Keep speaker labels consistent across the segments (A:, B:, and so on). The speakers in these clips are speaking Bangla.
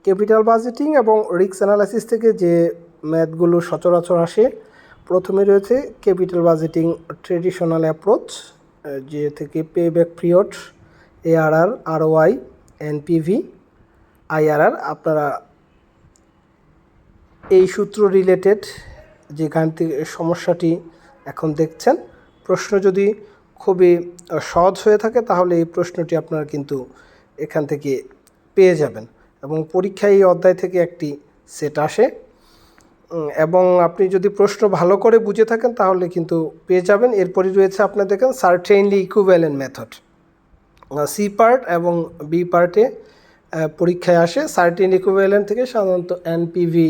A: ক্যাপিটাল বাজেটিং এবং রিস্ক অ্যানালাইসিস থেকে যে ম্যাথগুলো সচরাচর আসে, প্রথমে রয়েছে ক্যাপিটাল বাজেটিং ট্রেডিশনাল অ্যাপ্রোচ, যে থেকে payback period, ARR, ROI, NPV, IRR. আপনারা এই সূত্র রিলেটেড যে গাণিতিক সমস্যাটি এখন দেখছেন, প্রশ্ন যদি খুবই সহজ হয়ে থাকে তাহলে এই প্রশ্নটি আপনারা কিন্তু এখান থেকে পেয়ে যাবেন এবং পরীক্ষায় এই অধ্যায় থেকে একটি সেট আসে এবং আপনি যদি প্রশ্ন ভালো করে বুঝে থাকেন তাহলে কিন্তু পেয়ে যাবেন। এরপরই রয়েছে আপনার দেখেন certainly equivalent method, C part এবং বি পার্টে পরীক্ষায় আসে। সার্টেন ইকুইভ্যালেন্ট থেকে সাধারণত এনপিভি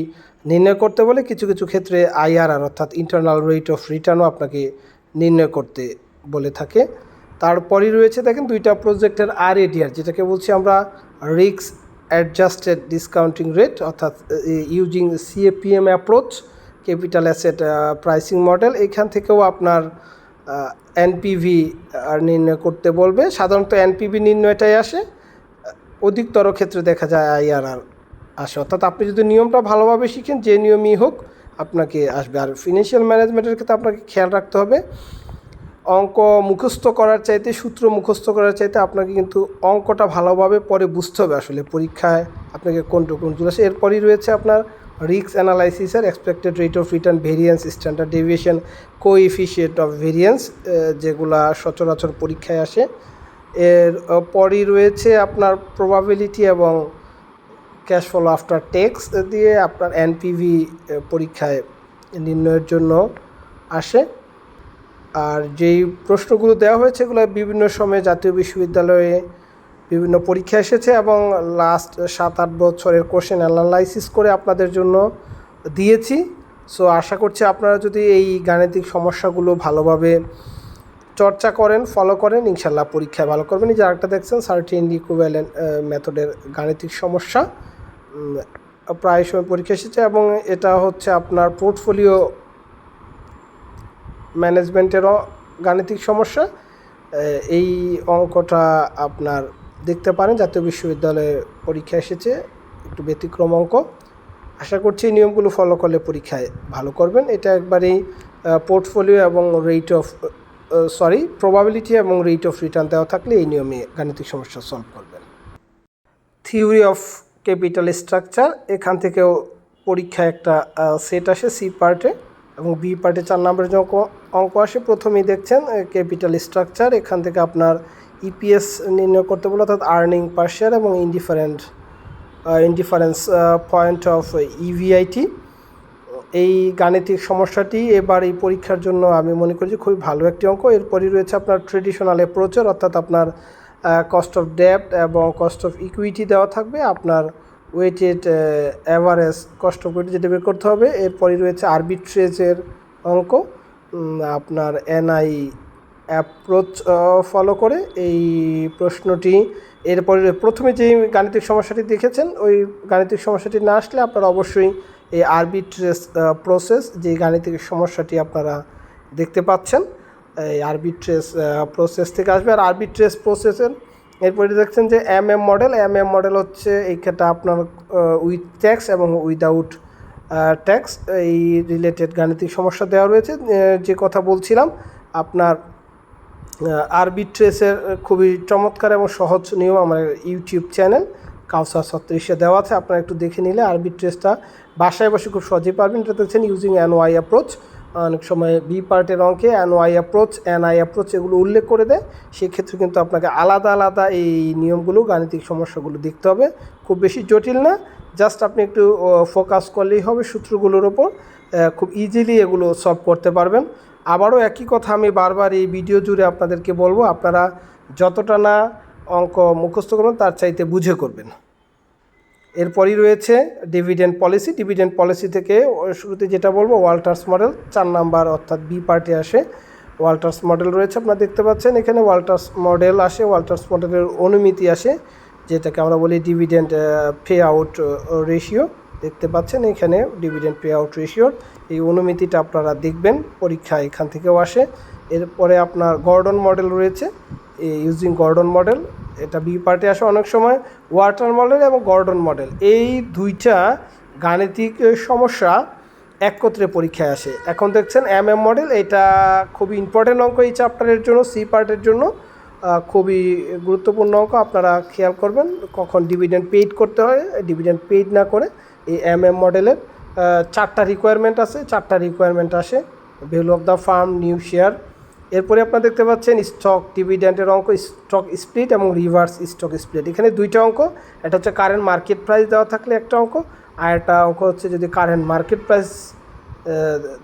A: নির্ণয় করতে বলে, কিছু কিছু ক্ষেত্রে আইআরআর অর্থাৎ ইন্টারনাল রেট অফ রিটার্নও আপনাকে নির্ণয় করতে বলে থাকে। তারপরই রয়েছে দেখেন দুইটা প্রজেক্টের আরএডিআর, যেটাকে বলছি আমরা রিস্ক অ্যাডজাস্টেড ডিসকাউন্টিং রেট, অর্থাৎ using CAPM approach, capital asset pricing model. এখান থেকেও আপনার এনপিভি নির্ণয় করতে বলবে। সাধারণত এনপিভি নির্ণয়টাই আসে, অধিকতর ক্ষেত্রে দেখা যায় আইআরআর আসে। অর্থাৎ আপনি যদি নিয়মটা ভালোভাবে শিখেন, যে নিয়মই হোক আপনাকে আসবে। আর ফিনান্সিয়াল ম্যানেজমেন্টের ক্ষেত্রে আপনাকে খেয়াল রাখতে হবে, অঙ্ক মুখস্থ করার চাইতে, সূত্র মুখস্থ করার চাইতে আপনাকে কিন্তু অঙ্কটা ভালোভাবে পরে বুঝতে হবে আসলে পরীক্ষায় আপনাকে কোনগুলো আসে। এরপরই রয়েছে আপনার রিস্ক অ্যানালাইসিসের expected rate of return, variance, standard deviation, coefficient of variance, যেগুলা সচরাচর পরীক্ষায় আসে। এর পরই রয়েছে আপনার প্রবাবিলিটি এবং ক্যাশ ফ্লো আফটার ট্যাক্স দিয়ে আপনার এনপিভি পরীক্ষায় নির্ণয়ের জন্য আসে। আর যেই প্রশ্নগুলো দেওয়া হয়েছে এগুলো বিভিন্ন সময়ে জাতীয় বিশ্ববিদ্যালয়ে বিভিন্ন পরীক্ষা এসেছে এবং লাস্ট 7-8 বছরের কোশ্চেন অ্যানালাইসিস করে আপনাদের জন্য দিয়েছি। সো আশা করছি আপনারা যদি এই গাণিতিক সমস্যাগুলো ভালোভাবে চর্চা করেন, ফলো করেন, ইনশাল্লাহ পরীক্ষায় ভালো করবেন। এই যে আরেকটা দেখছেন সার্টেনলি ইকুইভ্যালেন্ট মেথডের গাণিতিক সমস্যা, প্রায় সময় পরীক্ষা এসেছে এবং এটা হচ্ছে আপনার পোর্টফোলিও ম্যানেজমেন্টেরও গাণিতিক সমস্যা। এই অঙ্কটা আপনার দেখতে পারেন, জাতীয় বিশ্ববিদ্যালয়ে পরীক্ষা এসেছে, একটু ব্যতিক্রম অঙ্ক। আশা করছি এই নিয়মগুলো ফলো করলে পরীক্ষায় ভালো করবেন। এটা একবারেই পোর্টফোলিও এবং প্রবাবিলিটি এবং রেট অফ রিটার্ন দেওয়া থাকলে এই নিয়মে গাণিতিক সমস্যা সলভ করবেন। থিওরি অফ ক্যাপিটাল স্ট্রাকচার, এখান থেকেও পরীক্ষায় একটা সেট আসে সি পার্টে এবং বি পার্টে 4 নম্বরের যে অঙ্ক আসে। প্রথমেই দেখছেন ক্যাপিটাল স্ট্রাকচার, এখান থেকে আপনার ইপিএস নির্ণয় করতে বলে, অর্থাৎ আর্নিং পার শেয়ার এবং ইনডিফারেন্স পয়েন্ট অফ ইভিআইটি। এই গাণিতিক সমস্যাটি এবার এই পরীক্ষার জন্য আমি মনে করি যে খুবই ভালো একটি অঙ্ক। এরপরই রয়েছে আপনার ট্রেডিশনাল অ্যাপ্রোচের, অর্থাৎ আপনার কস্ট অফ ডেট এবং কস্ট অফ ইকুইটি দেওয়া থাকবে, আপনার weighted average cost of equity যেটা বের করতে হবে। এরপরই রয়েছে আরবিট্রেজের অঙ্ক, আপনার এনআই অ্যাপ্রোচ ফলো করে এই প্রশ্নটি। এরপরে প্রথমে যে গাণিতিক সমস্যাটি দেখেছেন ওই গাণিতিক সমস্যাটি না আসলে আপনারা অবশ্যই এই আরবিট্রেজ প্রসেস, যে গাণিতিক সমস্যাটি আপনারা দেখতে পাচ্ছেন, এই আরবিট্রেজ প্রসেস থেকে আসবে। আর আরবিট্রেজ প্রসেসের এরপরে দেখছেন যে এমএম মডেল হচ্ছে এই ক্ষেত্রে আপনার উইথ ট্যাক্স এবং উইদাউট ট্যাক্স এই রিলেটেড গাণিতিক সমস্যা দেওয়া রয়েছে। যে কথা বলছিলাম, আপনার আরবিট্রেজের খুবই চমৎকার এবং সহজ নিয়ম আমার ইউটিউব চ্যানেল কাউসার 36-এ দেওয়া আছে, আপনারা একটু দেখে নিলে আরবিট্রেজটা বাসায় বসে খুব সহজেই পারবেন। এটা দেখছেন ইউজিং এনওয়াই অ্যাপ্রোচ, অনেক সময় বি পার্টের অঙ্কে এনওয়াই অ্যাপ্রোচ, এনআই অ্যাপ্রোচ এগুলো উল্লেখ করে দেয়। সেক্ষেত্রে কিন্তু আপনাকে আলাদা আলাদা এই নিয়মগুলো, গাণিতিক সমস্যাগুলো দেখতে হবে, খুব বেশি জটিল না, জাস্ট আপনি একটু ফোকাস করলেই হবে সূত্রগুলোর ওপর, খুব ইজিলি এগুলো সলভ করতে পারবেন। আবারও একই কথা আমি বারবার এই ভিডিও জুড়ে আপনাদেরকে বলবো, আপনারা যতটা না অঙ্ক মুখস্থ করবেন তার চাইতে বুঝে করবেন। এরপরই রয়েছে ডিভিডেন্ড পলিসি থেকে শুরুতে যেটা বলবো ওয়াল্টার্স মডেল, 4 নাম্বার অর্থাৎ বি পার্টে আসে। ওয়াল্টার্স মডেল রয়েছে, আপনারা দেখতে পাচ্ছেন এখানে ওয়াল্টার্স মডেল আসে, ওয়াল্টার্স মডেলের অনুমিতি আসে, যেটাকে আমরা বলি ডিভিডেন্ড পে আউট রেশিও। দেখতে পাচ্ছেন এখানে ডিভিডেন্ড পে আউট রেশিওর এই অনুমিতিটা আপনারা দেখবেন, পরীক্ষা এখান থেকেও আসে। এরপরে আপনার গর্ডন মডেল রয়েছে, ইউজিং গর্ডন মডেল এটা বি পার্টে আসে অনেক সময় ওয়াটার মডেল এবং গর্ডন মডেল, এই দুইটা গাণিতিক সমস্যা একত্রে পরীক্ষায় আসে। এখন দেখছেন মডেল, এটা খুবই ইম্পর্টেন্ট অঙ্ক এই চ্যাপ্টারের জন্য, সি পার্টের জন্য খুবই গুরুত্বপূর্ণ অঙ্ক। আপনারা খেয়াল করবেন কখন ডিভিডেন্ড পেইড করতে হয়, ডিভিডেন্ড পেইড না করে। এই মডেলের 4টা রিকোয়ারমেন্ট আছে, 4টা রিকোয়ারমেন্ট আসে, value of the farm, new share. এরপরে আপনারা দেখতে পাচ্ছেন স্টক ডিভিডেন্ডের অঙ্ক, স্টক স্প্লিট এবং রিভার্স স্টক স্প্লিট। এখানে দুইটা অঙ্ক, এটা হচ্ছে কারেন্ট মার্কেট প্রাইস দেওয়া থাকলে একটা অঙ্ক, আর একটা অঙ্ক হচ্ছে যদি কারেন্ট মার্কেট প্রাইস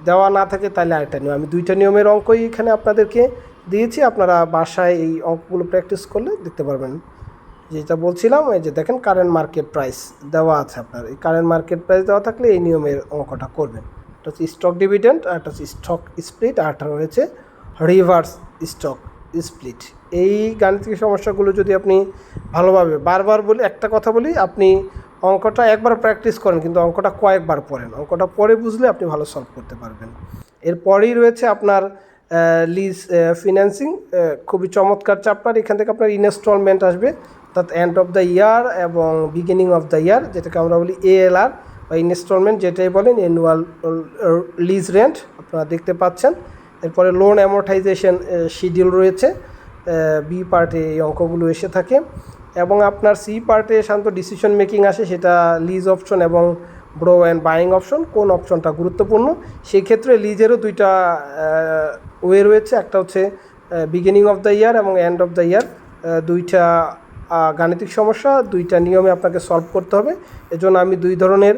A: দেওয়া না থাকে তাহলে আরেকটা নিয়ম। আমি দুইটা নিয়মের অঙ্কই এখানে আপনাদেরকে দিয়েছি, আপনারা বাসায় এই অঙ্কগুলো প্র্যাকটিস করলে দেখতে পারবেন। যেটা বলছিলাম, এই যে দেখেন কারেন্ট মার্কেট প্রাইস দেওয়া আছে, আপনার এই কারেন্ট মার্কেট প্রাইস দেওয়া থাকলে এই নিয়মের অঙ্কটা করবেন। এটা হচ্ছে স্টক ডিভিডেন্ড, আর একটা হচ্ছে স্টক স্প্লিট, আর একটা রয়েছে রিভার্স স্টক স্প্লিট। এই গাণিতিক সমস্যাগুলো যদি আপনি ভালোভাবে বারবার বলি, একটা কথা বলি, আপনি অঙ্কটা একবার প্র্যাকটিস করেন কিন্তু অঙ্কটা কয়েকবার পড়েন, অঙ্কটা পরে বুঝলে আপনি ভালো সলভ করতে পারবেন। এরপরেই রয়েছে আপনার লিজ ফিন্যান্সিং, খুবই চমৎকার চ্যাপ্টার। এখান থেকে আপনার ইনস্টলমেন্ট আসবে, অর্থাৎ এন্ড অফ দ্য ইয়ার এবং বিগিনিং অফ দ্য ইয়ার, যেটাকে আমরা বলি ALR বা ইনস্টলমেন্ট, যেটাই বলেন অ্যানুয়াল লিজ রেন্ট, আপনারা দেখতে পাচ্ছেন। এরপরে লোন অ্যামোর্টাইজেশন শিডিউল রয়েছে, বি পার্টে এই অঙ্কগুলো এসে থাকে। এবং আপনার সি পার্টে সাধারণত ডিসিশন মেকিং আসে, সেটা লিজ অপশন এবং ব্রো অ্যান্ড বাইং অপশন, কোন অপশনটা গুরুত্বপূর্ণ। সেই ক্ষেত্রে লিজেরও দুইটা ওয়ে রয়েছে, একটা হচ্ছে বিগিনিং অফ দ্য ইয়ার এবং এন্ড অফ দ্য ইয়ার। দুইটা গাণিতিক সমস্যা, দুইটা নিয়মে আপনাকে সলভ করতে হবে। এজন্য আমি দুই ধরনের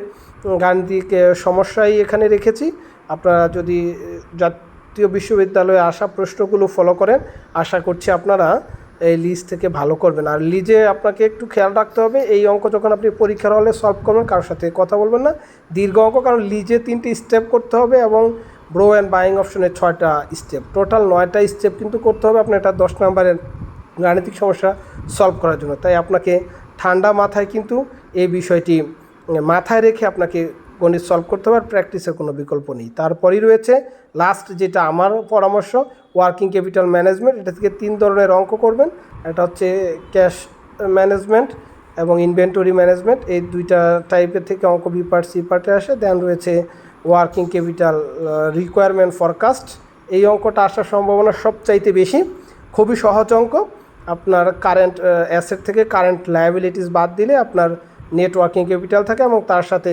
A: গাণিতিক সমস্যাই এখানে রেখেছি। আপনারা যদি জাতীয় বিশ্ববিদ্যালয়ে আসা প্রশ্নগুলো ফলো করেন, আশা করছি আপনারা এই লিজ থেকে ভালো করবেন। আর লিজে আপনাকে একটু খেয়াল রাখতে হবে, এই অঙ্ক যখন আপনি পরীক্ষার হলে সলভ করবেন কারোর সাথে কথা বলবেন না, দীর্ঘ অঙ্ক, কারণ লিজে 3টি স্টেপ করতে হবে এবং ব্রো অ্যান্ড বাইং অপশনে 6টা স্টেপ, টোটাল 9টা স্টেপ কিন্তু করতে হবে আপনার এটা 10 নম্বরের গাণিতিক সমস্যা সলভ করার জন্য। তাই আপনাকে ঠান্ডা মাথায় কিন্তু এই বিষয়টি মাথায় রেখে আপনাকে গণিত সলভ করতে হবে, আর প্র্যাকটিসের কোনো বিকল্প নেই। তারপরেই রয়েছে লাস্ট, যেটা আমার পরামর্শ, ওয়ার্কিং ক্যাপিটাল ম্যানেজমেন্ট। এটা থেকে 3 ধরনের অঙ্ক করবেন, এটা হচ্ছে ক্যাশ ম্যানেজমেন্ট এবং ইনভেন্টরি ম্যানেজমেন্ট। এই দুইটা টাইপের থেকে অঙ্ক বি পার্ট সি পার্টে আসে। দেন রয়েছে ওয়ার্কিং ক্যাপিটাল রিকোয়ারমেন্ট ফরকাস্ট, এই অঙ্কটা আসার সম্ভাবনা সবচাইতে বেশি, খুবই সহজ অঙ্ক। আপনার কারেন্ট অ্যাসেট থেকে কারেন্ট লায়াবিলিটিস বাদ দিলে আপনার নেট ওয়ার্কিং ক্যাপিটাল থাকে এবং তার সাথে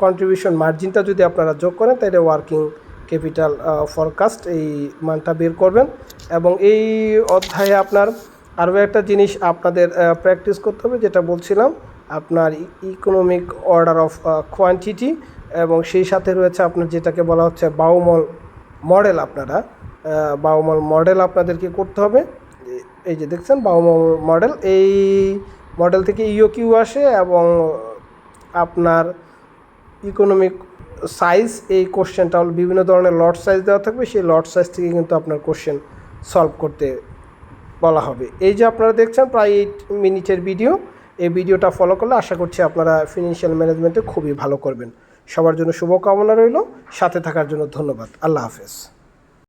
A: কন্ট্রিবিউশন মার্জিনটা যদি আপনারা যোগ করেন তাহলে ওয়ার্কিং ক্যাপিটাল ফরকাস্ট এই মানটা বের করবেন। এবং এই অধ্যায়ে আপনার আরও একটা জিনিস আপনাদের প্র্যাকটিস করতে হবে, যেটা বলছিলাম, আপনার ইকোনমিক অর্ডার অফ কোয়ান্টিটি, এবং সেই সাথে রয়েছে আপনার যেটাকে বলা হচ্ছে বাউমল মডেল। আপনারা বাউমল মডেল আপনাদেরকে করতে হবে। এই যে দেখছেন বাউমল মডেল, এই মডেল থেকে ইওকিউ আসে এবং আপনার ইকোনমিক সাইজ, এই কোশ্চেনটা হল বিভিন্ন ধরনের লট সাইজ দেওয়া থাকবে, সেই লট সাইজ থেকে কিন্তু আপনার কোশ্চেন সলভ করতে বলা হবে। এই যে আপনারা দেখছেন প্রায় 8 মিনিটের ভিডিও, এই ভিডিওটা ফলো করলে আশা করছি আপনারা ফিনান্সিয়াল ম্যানেজমেন্টে খুবই ভালো করবেন। সবার জন্য শুভকামনা রইল, সাথে থাকার জন্য ধন্যবাদ। আল্লাহ হাফেজ।